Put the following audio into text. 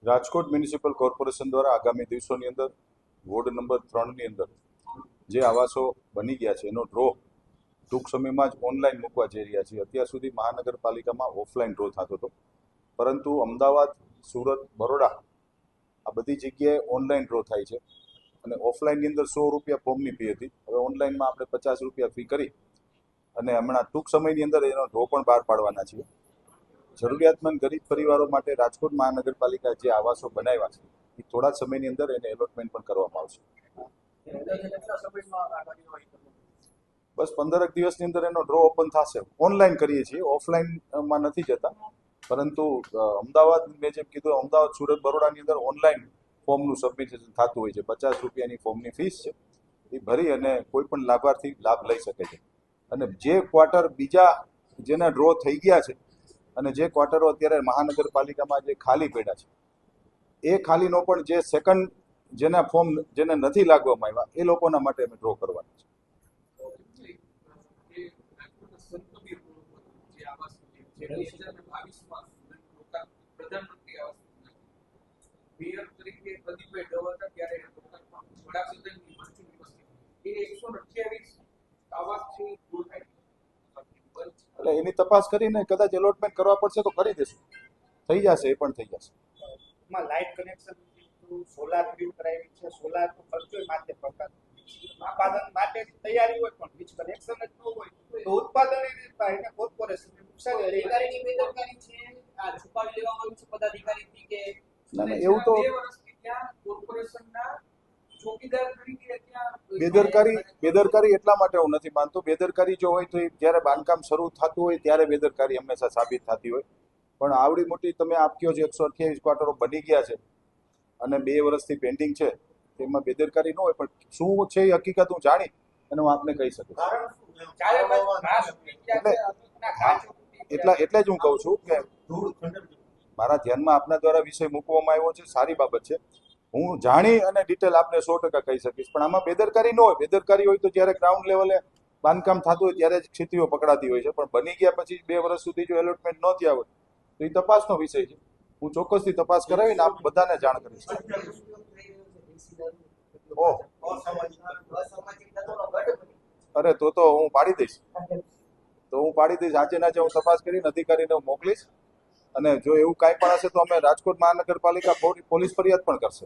Rajkot municipal corporation દ્વારા આગામી દિવસોની અંદર વોર્ડ નંબર 3ની અંદર જે આવાસો બની ગયા છે એનો ડ્રો ટૂંક સમયમાં જ ઓનલાઈન મૂકવા જઈ રહ્યા છીએ. અત્યાર સુધી મહાનગરપાલિકામાં ઓફલાઈન ડ્રો થતો હતો, પરંતુ અમદાવાદ, સુરત, બરોડા આ બધી જગ્યાએ ઓનલાઈન ડ્રો થાય છે અને ઓફલાઈનની અંદર 100 રૂપિયા ફોર્મની ફી હતી. હવે ઓનલાઈનમાં આપણે 50 રૂપિયા ફી કરી અને હમણાં ટૂંક સમયની અંદર એનો ડ્રો પણ બહાર પાડવાના છીએ. જરૂરિયાતમંદ ગરીબ પરિવારો માટે રાજકોટ મહાનગરપાલિકા જે આવાસો બનાવ્યા છે એ થોડા સમયની અંદર એને એલોટમેન્ટ પણ કરવામાં આવશે. બસ 15 દિવસની અંદર એનો ડ્રો ઓપન થશે. ઓનલાઈન કરીએ છીએ, ઓફલાઈનમાં નથી જતા, પરંતુ અમદાવાદ મેં જેમ કીધું અમદાવાદ, સુરત, બરોડાની અંદર ઓનલાઈન ફોર્મનું સબમિશન થતું હોય છે. 50 રૂપિયાની ફોર્મની ફીસ છે, એ ભરી અને કોઈ પણ લાભાર્થી લાભ લઈ શકે છે. અને જે ક્વાર્ટર બીજા જેના ડ્રો થઈ ગયા છે અને જે ક્વાર્ટરો અત્યારે મહાનગરપાલિકામાં જે ખાલી પડ્યા છે એ ખાલીનો પણ જે સેકન્ડ જેના ફોર્મ જેને નથી લાગવામાં આવ્યા એ લોકોના માટે અમે ડ્રો કરવાના છે. એટલે એની તપાસ કરીને કદાચ એલોટમેન્ટ કરવા પડશે તો કરી દેશું. થઈ જશે, એ પણ થઈ જશે. લાઇટ કનેક્શન, સોલાર ગ્રીડ કરાવી છે, સોલાર નો ખર્ચો માથે પડતા ઉત્પાદન માટે તૈયારી હોય પણ વીજ કનેક્શન જ ન હોય તો ઉત્પાદન એને કોર્પોરેશન નુકસાન. અધિકારીની બેદરકારી છે, આ છુપાવી લેવામાં આવ્યું છે પદાધિકારીથી કે ના, એવું તો કોર્પોરેશનના ચોકીદાર તરીકે ત્યાં બેદરકારી એટલા માટે હું નથી માનતો. બેદરકારી જો હોય તો જ્યારે બાંધકામ શરૂ થતું હોય ત્યારે બેદરકારી હંમેશા સાબિત થતી હોય. પણ આવડી મોટી તમે આપ કહો છો 128 ક્વાર્ટરો બની ગયા છે અને 2 વર્ષથી પેન્ડિંગ છે, તેમાં બેદરકારી ન હોય. પણ શું છે એ હકીકત હું જાણી અને હું આપને કહી શકું. એટલે જ હું કહું છું કે મારા ધ્યાનમાં આપના દ્વારા વિષય મૂકવામાં આવ્યો છે, સારી બાબત છે. હું જાણી અને ડિટેલ આપને 100% કહી શકીશ. પણ આમાં બેદરકારી ન હોય. બેદરકારી હોય તો જ્યારે ગ્રાઉન્ડ લેવલે બાંધકામ થતું હોય ત્યારે જ સ્થિતિઓ પકડાતી હોય છે. પણ બની ગયા પછી 2 વર્ષ સુધી જો એલોટમેન્ટ ન થયા હોય તો એ તપાસનો વિષય છે. હું ચોક્કસથી તપાસ કરાવીને આપ બધાને જાણ કરીશ. અરે તો હું પાડી દઈશ. આજે ના હું તપાસ કરીને અધિકારીને મોકલીશ અને જો એવું કાંઈ પણ હશે તો અમે રાજકોટ મહાનગરપાલિકા પોલીસ ફરિયાદ પણ કરશે.